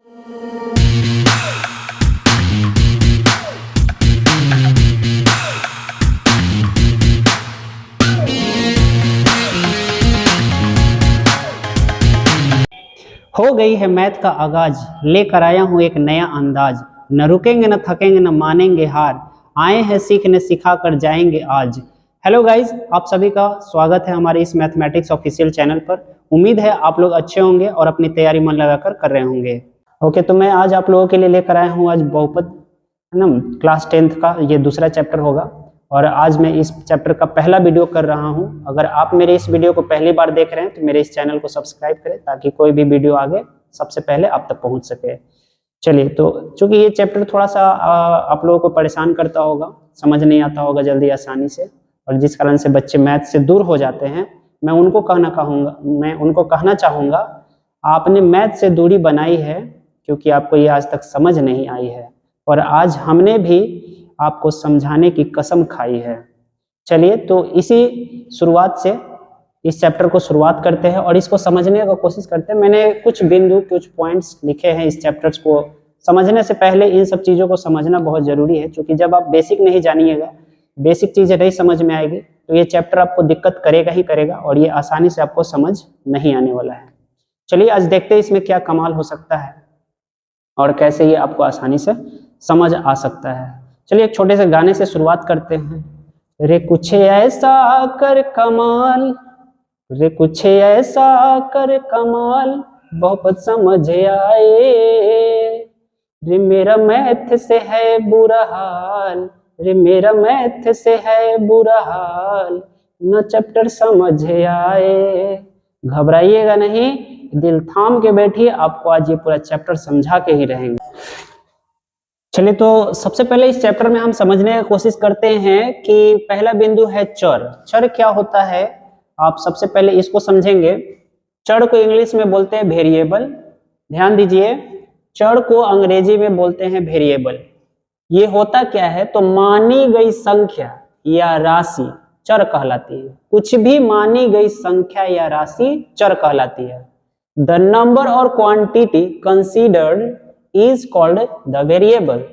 हो गई है मैथ का आगाज, लेकर आया हूँ एक नया अंदाज। न रुकेंगे न थकेंगे न मानेंगे हार, आए हैं सीखने सिखा कर जाएंगे आज। हेलो गाइज, आप सभी का स्वागत है हमारे इस मैथमेटिक्स ऑफिशियल चैनल पर। उम्मीद है आप लोग अच्छे होंगे और अपनी तैयारी मन लगाकर कर रहे होंगे। ओके, तो मैं आज आप लोगों के लिए लेकर आया हूँ आज बहुपद, है ना, क्लास 10th का ये दूसरा चैप्टर होगा। और आज मैं इस चैप्टर का पहला वीडियो कर रहा हूं। अगर आप मेरे इस वीडियो को पहली बार देख रहे हैं तो मेरे इस चैनल को सब्सक्राइब करें ताकि कोई भी वीडियो आगे सबसे पहले आप तक पहुंच सके। चलिए, तो चूंकि ये चैप्टर थोड़ा सा आप लोगों को परेशान करता होगा, समझ नहीं आता होगा जल्दी आसानी से, और जिस कारण से बच्चे मैथ से दूर हो जाते हैं, मैं उनको कहना चाहूँगा आपने मैथ से दूरी बनाई है क्योंकि आपको ये आज तक समझ नहीं आई है, और आज हमने भी आपको समझाने की कसम खाई है। चलिए, तो इसी शुरुआत से इस चैप्टर को शुरुआत करते हैं और इसको समझने का कोशिश करते हैं। मैंने कुछ बिंदु, कुछ पॉइंट्स लिखे हैं इस चैप्टर्स को समझने से पहले। इन सब चीज़ों को समझना बहुत ज़रूरी है, क्योंकि जब आप बेसिक नहीं जानिएगा, बेसिक चीज़ें नहीं समझ में आएगी, तो ये चैप्टर आपको दिक्कत करेगा ही करेगा और ये आसानी से आपको समझ नहीं आने वाला है। चलिए, आज देखते हैं इसमें क्या कमाल हो सकता है और कैसे ये आपको आसानी से समझ आ सकता है। चलिए, एक छोटे से गाने से शुरुआत करते हैं। रे कुछ ऐसा कर कमाल, रे कुछ ऐसा कर कमाल, बहुत समझ आए। रे मेरा मैथ से है बुरा हाल, रे मेरा मैथ से है बुरा हाल, न चैप्टर समझ आए। घबराइएगा नहीं, दिल थाम के बैठिए, आपको आज ये पूरा चैप्टर समझा के ही रहेंगे। चलिए, तो सबसे पहले इस चैप्टर में हम समझने की कोशिश करते हैं कि पहला बिंदु है चर। चर क्या होता है, आप सबसे पहले इसको समझेंगे। चर को इंग्लिश में बोलते हैं वेरिएबल। ध्यान दीजिए, चर को अंग्रेजी में बोलते हैं वेरिएबल। ये होता क्या है, तो मानी गई संख्या या राशि चर कहलाती है। कुछ भी मानी गई संख्या या राशि चर कहलाती है। द नंबर और quantity considered is called the variable.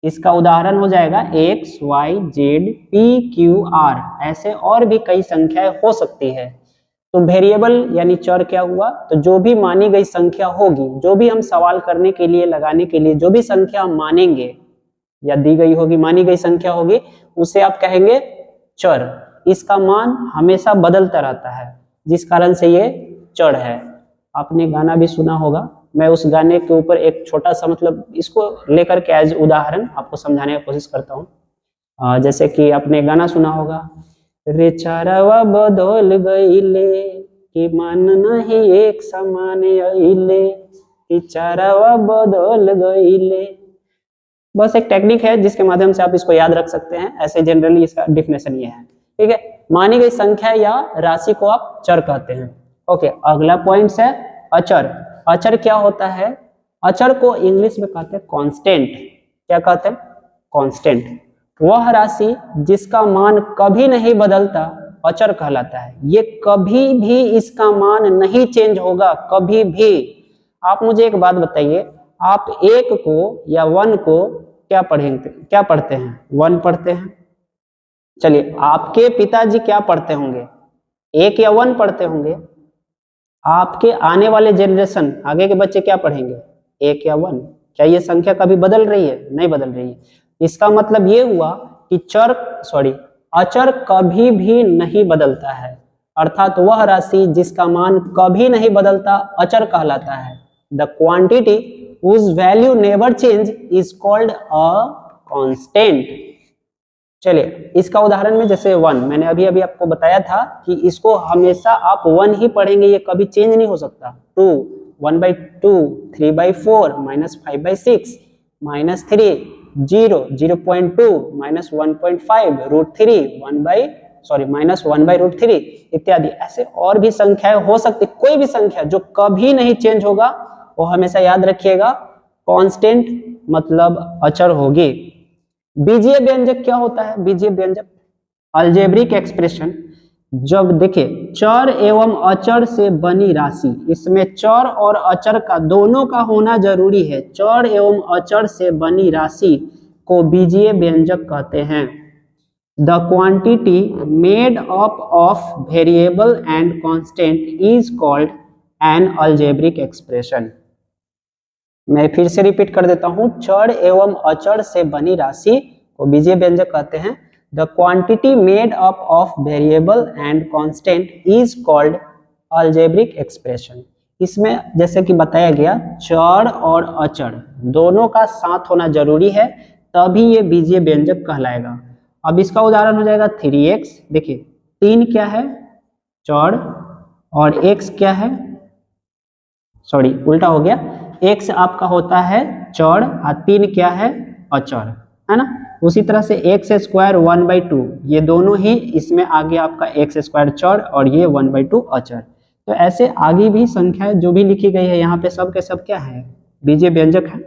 इसका उदाहरण हो जाएगा x, y, z, p, q, r। ऐसे और भी कई संख्याएं हो सकती है। तो वेरिएबल यानी चर क्या हुआ, तो जो भी मानी गई संख्या होगी, जो भी हम सवाल करने के लिए, लगाने के लिए जो भी संख्या हम मानेंगे या दी गई होगी, मानी गई संख्या होगी, उसे आप कहेंगे चर। इसका मान हमेशा बदलता रहता है, जिस कारण से ये चर है। आपने गाना भी सुना होगा, मैं उस गाने के ऊपर एक छोटा सा मतलब इसको लेकर के एज उदाहरण आपको समझाने की कोशिश करता हूँ। जैसे कि आपने गाना सुना होगा, रे चारावा बदल गईले कि मान नहीं एक समान अइले, कि चारावा बदल गईले। बस एक टेक्निक है जिसके माध्यम से आप इसको याद रख सकते हैं। ऐसे जनरली इसका डिफिनेशन ये है, ठीक है। मानी गई संख्या या राशि को आप चर कहते हैं। ओके, अगला पॉइंट है अचर। अचर क्या होता है, अचर को इंग्लिश में कहते हैं कांस्टेंट। क्या कहते हैं, कांस्टेंट। वह राशि जिसका मान कभी नहीं बदलता अचर कहलाता है। ये कभी भी इसका मान नहीं चेंज होगा, कभी भी। आप मुझे एक बात बताइए, आप एक को या वन को क्या पढ़ेंगे, क्या पढ़ते हैं, वन पढ़ते हैं। चलिए, आपके पिताजी क्या पढ़ते होंगे, एक या वन पढ़ते होंगे। आपके आने वाले जनरेशन, आगे के बच्चे क्या पढ़ेंगे, एक या वन। क्या ये संख्या कभी बदल रही है, नहीं बदल रही है। इसका मतलब ये हुआ कि अचर कभी भी नहीं बदलता है, अर्थात वह राशि जिसका मान कभी नहीं बदलता अचर कहलाता है। The quantity whose value never change is called a constant। चलिए, इसका उदाहरण में जैसे वन, मैंने अभी अभी आपको बताया था कि इसको हमेशा आप वन ही पढ़ेंगे, ये कभी चेंज नहीं हो सकता। 2, 1/2, 3/4, -5/6, -3, 0, 0.2, -1.5, √3, -1/√3 इत्यादि। ऐसे और भी संख्याएं हो सकती, कोई भी संख्या जो कभी नहीं चेंज होगा वो हमेशा याद रखिएगा कांस्टेंट मतलब अचर होगी। बीजीय व्यंजक क्या होता है, बीजीय व्यंजक अलजेब्रिक एक्सप्रेशन जब देखिए चर एवं अचर से बनी राशि, इसमें चर और अचर का दोनों का होना जरूरी है। चर एवं अचर से बनी राशि को बीजीय व्यंजक कहते हैं। The quantity made up of variable and constant is called an algebraic expression. मैं फिर से रिपीट कर देता हूं, चर एवं अचर से बनी राशि को बीजीय व्यंजक कहते हैं। The quantity made up of variable and constant is called algebraic expression. इसमें जैसे कि बताया गया, चर और अचर दोनों का साथ होना जरूरी है, तभी ये बीजीय व्यंजक कहलाएगा। अब इसका उदाहरण हो जाएगा 3x। देखिए 3 क्या है? चर, और x क्या है? सॉरी उल्टा हो गया, x आपका होता है चर और 3 क्या है? अचर, है ना। उसी तरह से एक्स स्क्वायर 1/2, ये दोनों ही इसमें आगे आपका एक्स स्क्वायर चर और ये 1/2 अचर। तो ऐसे आगे भी संख्या जो भी लिखी गई है यहाँ पे सब के सब क्या है? बीजीय व्यंजक है।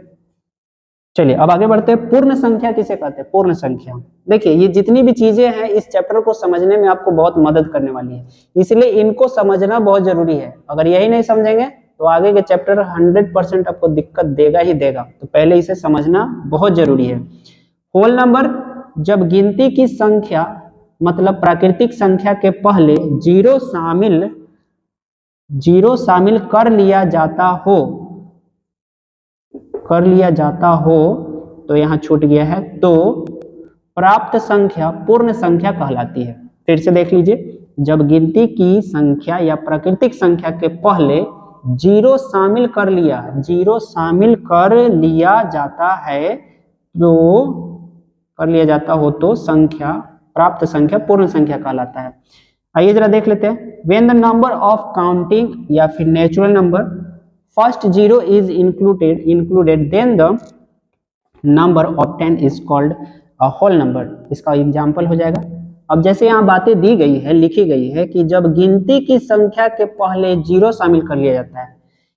चलिए अब आगे बढ़ते हैं। पूर्ण संख्या किसे कहते हैं? पूर्ण संख्या। देखिए ये जितनी भी चीजें हैं इस चैप्टर को समझने में आपको बहुत मदद करने वाली है, इसलिए इनको समझना बहुत जरूरी है। अगर यही नहीं समझेंगे तो आगे के चैप्टर 100% आपको दिक्कत देगा ही देगा, तो पहले इसे समझना बहुत जरूरी है। होल नंबर, जब गिनती की संख्या मतलब प्राकृतिक संख्या के पहले जीरो शामिल कर लिया जाता हो तो यहाँ छूट गया है, तो प्राप्त संख्या पूर्ण संख्या कहलाती है। फिर से देख लीजिए, जब गिनती की संख्या या प्राकृतिक संख्या के पहले जीरो शामिल कर लिया जाता हो तो संख्या प्राप्त संख्या पूर्ण संख्या कहलाता है। आइए जरा देख लेते हैं। When the number of counting या फिर natural number first zero is included then the number of 10 is called a whole number. इसका एग्जाम्पल हो जाएगा। अब जैसे यहाँ बातें दी गई है, लिखी गई है कि जब गिनती की संख्या के पहले जीरो शामिल कर लिया जाता है,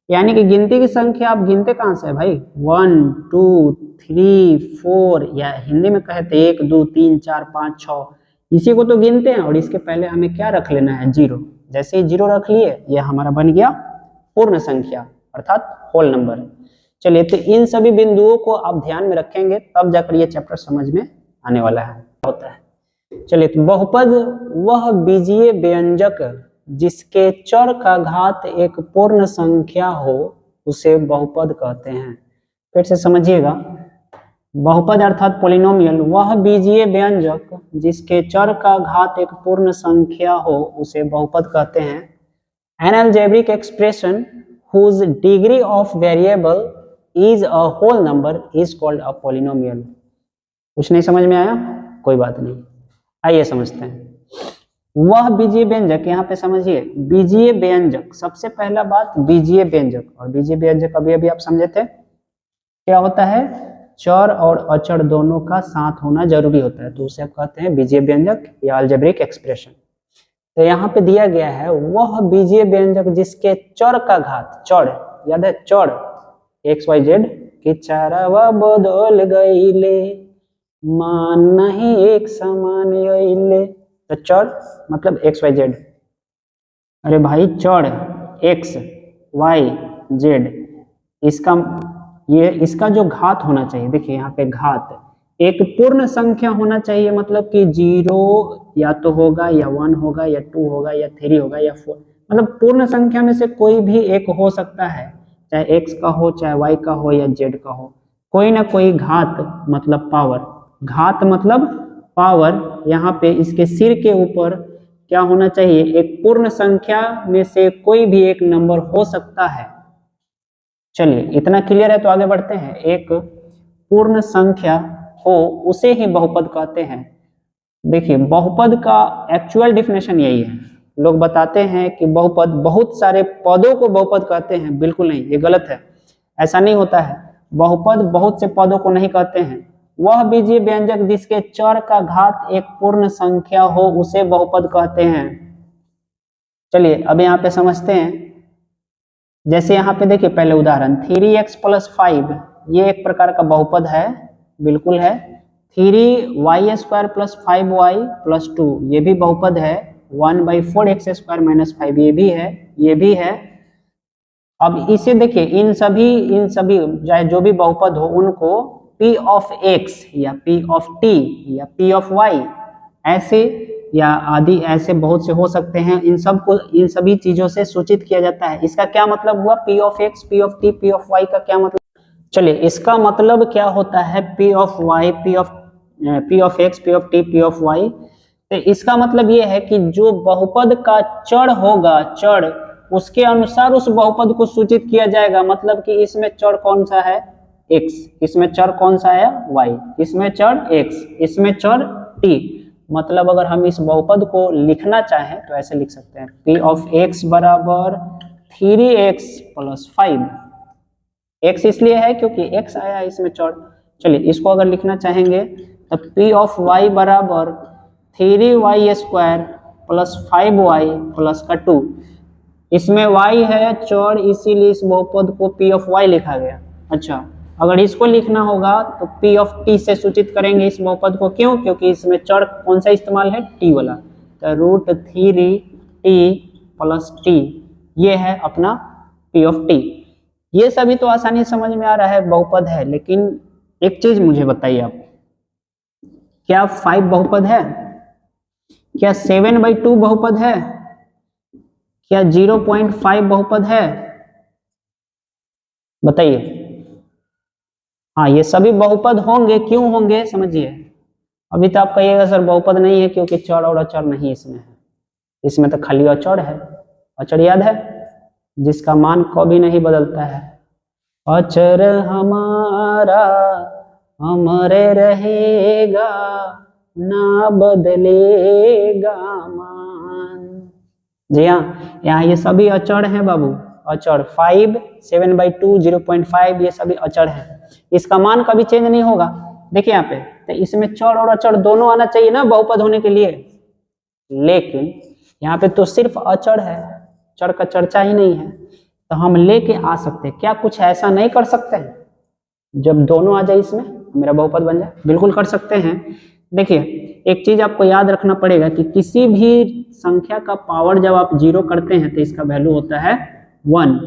यानी कि गिनती की संख्या आप गिनते कहाँ से है भाई? 1 2 3 4, या हिंदी में कहते 1 2 3 4 5 6, इसी को तो गिनते हैं। और इसके पहले हमें क्या रख लेना है? जीरो। जैसे ही जीरो रख लिए, यह हमारा बन गया पूर्ण संख्या अर्थात होल नंबर। चलिए तो इन सभी बिंदुओं को आप ध्यान में रखेंगे, तब जाकर ये चैप्टर समझ में आने वाला है होता है। चलिए तो बहुपद वह बीजीय व्यंजक जिसके चर का घात एक पूर्ण संख्या हो उसे बहुपद कहते हैं। फिर से समझिएगा, बहुपद अर्थात पॉलिनोमियल वह बीजीय व्यंजक जिसके चर का घात एक पूर्ण संख्या हो उसे बहुपद कहते हैं। N algebraic expression whose degree of variable is a whole number is called a polynomial। कुछ नहीं समझ में आया? कोई बात नहीं, आइए समझते हैं। वह बीजीय व्यंजक, यहाँ पे समझिए बीजीय व्यंजक, सबसे पहला बात बीजीय व्यंजक। और बीजीय व्यंजक अभी अभी आप समझे थे क्या होता है? चर और अचर दोनों का साथ होना जरूरी होता है, तो उसे आप कहते हैं बीजीय व्यंजक या अलजेब्रिक एक्सप्रेशन। तो यहाँ पे दिया गया है वह बीजीय व्यंजक जिसके चर का घात, चर याद है, चर XYZ की चारवा बदल गईले मान नहीं एक समान यइले, तो चर मतलब XYZ। अरे भाई चर XYZ, इसका जो घात होना चाहिए, देखिए यहाँ पे घात एक पूर्ण संख्या होना चाहिए, मतलब कि जीरो या तो होगा या 1 होगा या 2 होगा या 3 होगा या 4, मतलब पूर्ण संख्या में से कोई भी एक हो सकता है, चाहे x का हो चाहे y का हो या z का हो, कोई ना कोई घात मतलब पावर, घात मतलब पावर। यहाँ पे इसके सिर के ऊपर क्या होना चाहिए? एक पूर्ण संख्या में से कोई भी एक नंबर हो सकता है। चलिए इतना क्लियर है, तो आगे बढ़ते हैं। एक पूर्ण संख्या हो उसे ही बहुपद कहते हैं। देखिए बहुपद का एक्चुअल डिफिनेशन यही है। लोग बताते हैं कि बहुपद बहुत सारे पदों को बहुपद कहते हैं, बिल्कुल नहीं, ये गलत है, ऐसा नहीं होता है। बहुपद बहुत से पदों को नहीं कहते हैं। वह बीजीय व्यंजक जिसके चर का घात एक पूर्ण संख्या हो उसे बहुपद कहते हैं। चलिए अब यहाँ पे समझते हैं। जैसे यहाँ पे देखिए पहले उदाहरण 3x + 5, ये एक प्रकार का बहुपद है, बिल्कुल है। 3y² + 5y + 2, ये भी बहुपद है। 1/4x² माइनस 5, ये भी है, ये भी है। अब इसे देखिए, इन सभी चाहे जो भी बहुपद हो उनको p ऑफ x या p ऑफ t या p ऑफ y ऐसे या आदि ऐसे बहुत से हो सकते हैं, इन सब को इन सभी चीजों से सूचित किया जाता है। इसका क्या मतलब हुआ? p of x, p of t, p of y का क्या मतलब? चलिए, इसका मतलब क्या होता है? p of y, p of x, p of t, p of y। तो इसका मतलब ये है कि जो बहुपद का चर होगा, चर, उसके अनुसार उस बहुपद को सूचित किया जाएगा। मतलब कि इसमें चर कौन सा है? x, इसमें चर कौन सा है? y, इसमें चर x, इसमें चर t। मतलब अगर हम इस बहुपद को लिखना चाहें तो ऐसे लिख सकते हैं, p ऑफ x बराबर 3x प्लस 5। x इसलिए है क्योंकि x आया इसमें चर। चलिए, इसको अगर लिखना चाहेंगे तो p ऑफ y बराबर 3y² प्लस 5y प्लस का 2। इसमें y है चर, इसीलिए इस बहुपद को p ऑफ y लिखा गया। अच्छा, अगर इसको लिखना होगा तो p ऑफ t से सूचित करेंगे इस बहुपद को। क्यों? क्योंकि इसमें चर कौन सा इस्तेमाल है? t वाला। तो √3t प्लस t, ये है अपना p ऑफ t। ये सभी तो आसानी से समझ में आ रहा है, बहुपद है। लेकिन एक चीज मुझे बताइए आप, क्या 5 बहुपद है? क्या 7/2 बहुपद है? क्या 0.5 बहुपद है? बताइए। हाँ, ये सभी बहुपद होंगे। क्यों होंगे? समझिए। अभी तो आप कहिएगा सर बहुपद नहीं है क्योंकि चर और अचर नहीं इसमें है। इसमें तो खाली अचर है। अचर याद है, जिसका मान कभी नहीं बदलता है। अचर हमारा अमर रहेगा, ना बदलेगा मान। जी हाँ, यहाँ ये सभी अचर हैं बाबू। अचर 5, 7/2, 0.5, ये सभी अचर हैं। इसका मान कभी चेंज नहीं होगा। देखिए यहाँ पे, तो इसमें चर और अचर दोनों आना चाहिए ना बहुपद होने के लिए। लेकिन यहाँ पे तो सिर्फ अचर है, चर का चर्चा ही नहीं है। तो हम लेके आ सकते हैं क्या? कुछ ऐसा नहीं कर सकते हैं जब दोनों आ जाए इसमें मेरा बहुपद बन जाए? बिल्कुल कर सकते हैं। देखिए, एक चीज आपको याद रखना पड़ेगा कि किसी भी संख्या का पावर जब आप 0 करते हैं तो इसका वैल्यू होता है 1।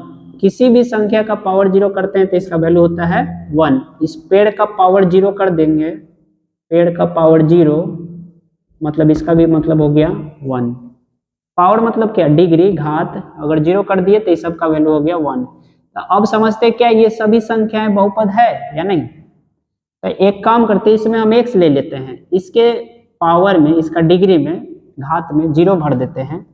किसी भी संख्या का पावर 0 करते हैं तो इसका वैल्यू होता है 1। इस पेड़ का पावर 0 कर देंगे, पेड़ का पावर 0, मतलब इसका भी मतलब हो गया 1। पावर मतलब क्या? डिग्री, घात। अगर 0 कर दिए तो इस सब का वैल्यू हो गया 1। तो अब समझते क्या ये सभी संख्याएं बहुपद है या नहीं? तो एक काम करते हैं, इसमें हम x ले लेते हैं, इसके पावर में, इसका डिग्री में, घात में 0 भर देते हैं।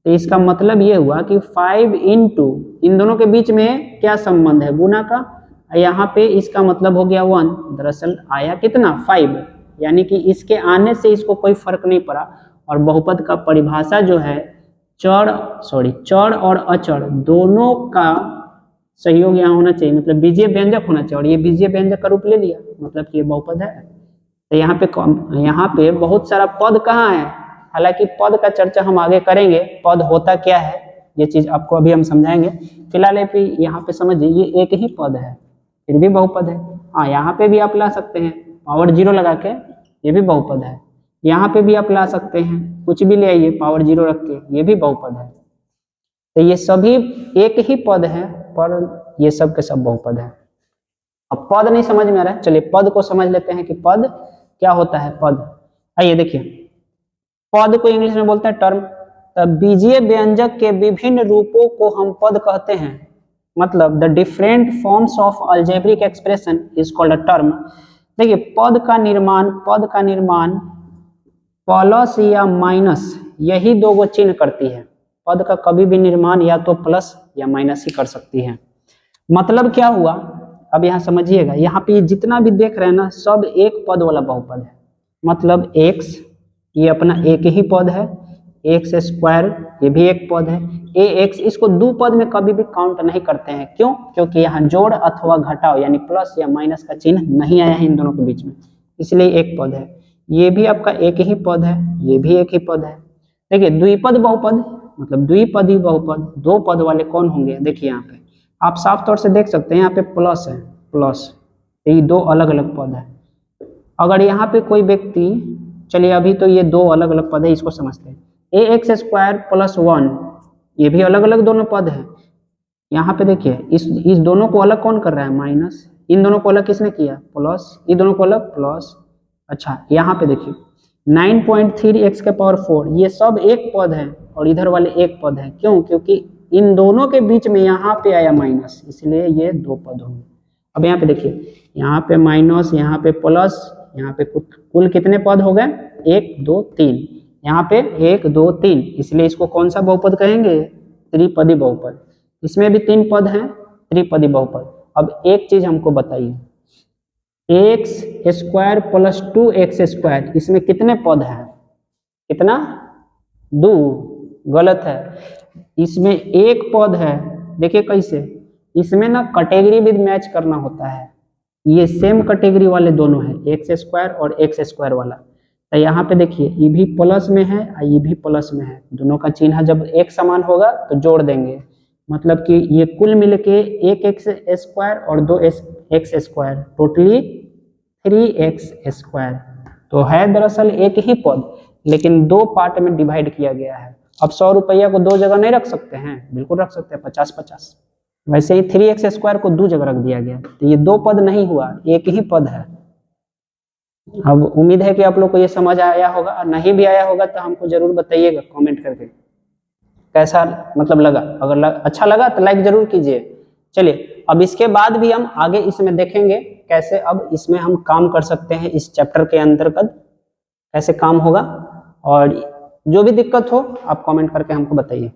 तो इसका मतलब ये हुआ कि 5 इंटू, इन दोनों के बीच में क्या संबंध है? गुना का। यहाँ पे इसका मतलब हो गया 1। दरअसल आया कितना? 5। यानी कि इसके आने से इसको कोई फर्क नहीं पड़ा। और बहुपद का परिभाषा जो है, चर और अचर दोनों का सहयोग यहाँ होना चाहिए, मतलब बीजीय व्यंजक होना चाहिए। और ये बीजीय व्यंजक का रूप ले लिया, मतलब कि ये बहुपद है। तो यहाँ पे बहुत सारा पद कहाँ है? हालांकि पद का चर्चा हम आगे करेंगे, पद होता क्या है ये चीज आपको अभी हम समझाएंगे। फिलहाल यहाँ पे समझिए, ये एक ही पद है फिर भी बहुपद है। हाँ, यहाँ पे भी आप ला सकते हैं पावर 0 लगा के, ये भी बहुपद है। यहाँ पे भी आप ला सकते हैं, कुछ भी ले आइए पावर 0 रख के, ये भी बहुपद है। तो ये सभी एक ही पद है, पर ये सब के सब बहुपद है। अब पद नहीं समझ में आ रहा है, चलिए पद को समझ लेते हैं कि पद क्या होता है। पद, आइए देखिए, पद को इंग्लिश में बोलते हैं टर्म। तब बीजीय व्यंजक के विभिन्न रूपों को हम पद कहते हैं। मतलब the different forms of algebraic expression is called a term. देखिए, पद का निर्माण प्लस या माइनस, यही दो गो चिन्ह करती है। पद का कभी भी निर्माण या तो प्लस या माइनस ही कर सकती है। मतलब क्या हुआ, अब यहाँ समझिएगा। यहाँ पे जितना भी देख रहे हैं ना, सब एक पद वाला बहुपद है। मतलब x, ये अपना एक ही पद है, x², ये भी एक पद है। ax, इसको दो पद में कभी भी काउंट नहीं करते हैं। क्यों? क्योंकि यहाँ जोड़ अथवा घटाव यानी प्लस या माइनस का चिन्ह नहीं आया है इन दोनों के बीच में, इसलिए एक पद है। ये भी आपका एक ही पद है, ये भी एक ही पद है। देखिए, द्विपद बहुपद मतलब द्विपदी बहुपद, दो पद वाले कौन होंगे? देखिए यहाँ पे आप साफ तौर से देख सकते हैं, यहाँ पे प्लस है, प्लस, ये दो अलग अलग पद है। अगर यहाँ पे कोई व्यक्ति, चलिए अभी तो ये दो अलग अलग पद है, इसको समझते हैं। ax² प्लस 1, ये भी अलग अलग दोनों पद है। यहाँ पे देखिए इस दोनों को अलग कौन कर रहा है, माइनस, इन दोनों को अलग किसने किया, प्लस, इन दोनों को अलग प्लस। अच्छा यहाँ पे देखिए 9.3x⁴, ये सब एक पद है और इधर वाले एक पद है। क्यों? क्योंकि इन दोनों के बीच में यहाँ पे आया माइनस, इसलिए ये दो पद होंगे। अब यहाँ पे देखिए, यहाँ पे माइनस, यहाँ पे प्लस, यहाँ पे कुल कितने पद हो गए, 1 2 3, यहाँ पे 1 2 3, इसलिए इसको कौन सा बहुपद कहेंगे, त्रिपदी बहुपद। इसमें भी 3 पद हैं, त्रिपदी बहुपद। अब एक चीज हमको बताइए, x² प्लस 2x², इसमें कितने पद हैं, कितना, 2, गलत है, इसमें एक पद है। देखिए कैसे, इसमें ना कैटेगरी विद मैच करना होता है, ये सेम कैटेगरी वाले दोनों हैं, x² और x² वाला। तो यहाँ पे देखिए ये भी प्लस में है और ये भी प्लस में है, दोनों का चिन्ह जब एक समान होगा तो जोड़ देंगे, मतलब कि ये कुल मिलके 1x² और 2x², टोटली 3x²। तो है दरअसल एक ही पद, लेकिन दो पार्ट में डिवाइड किया गया है। अब 100 रुपया को दो जगह नहीं रख सकते हैं, बिल्कुल रख सकते हैं, 50-50। वैसे ही 3x² को दो जगह रख दिया गया, तो ये दो पद नहीं हुआ, एक ही पद है। अब उम्मीद है कि आप लोग को ये समझ आया होगा, और नहीं भी आया होगा तो हमको जरूर बताइएगा कमेंट करके कैसा मतलब लगा। अगर अच्छा लगा तो लाइक जरूर कीजिए। चलिए अब इसके बाद भी हम आगे इसमें देखेंगे कैसे अब इसमें हम काम कर सकते हैं, इस चैप्टर के अंतर्गत कैसे काम होगा। और जो भी दिक्कत हो आप कमेंट करके हमको बताइए।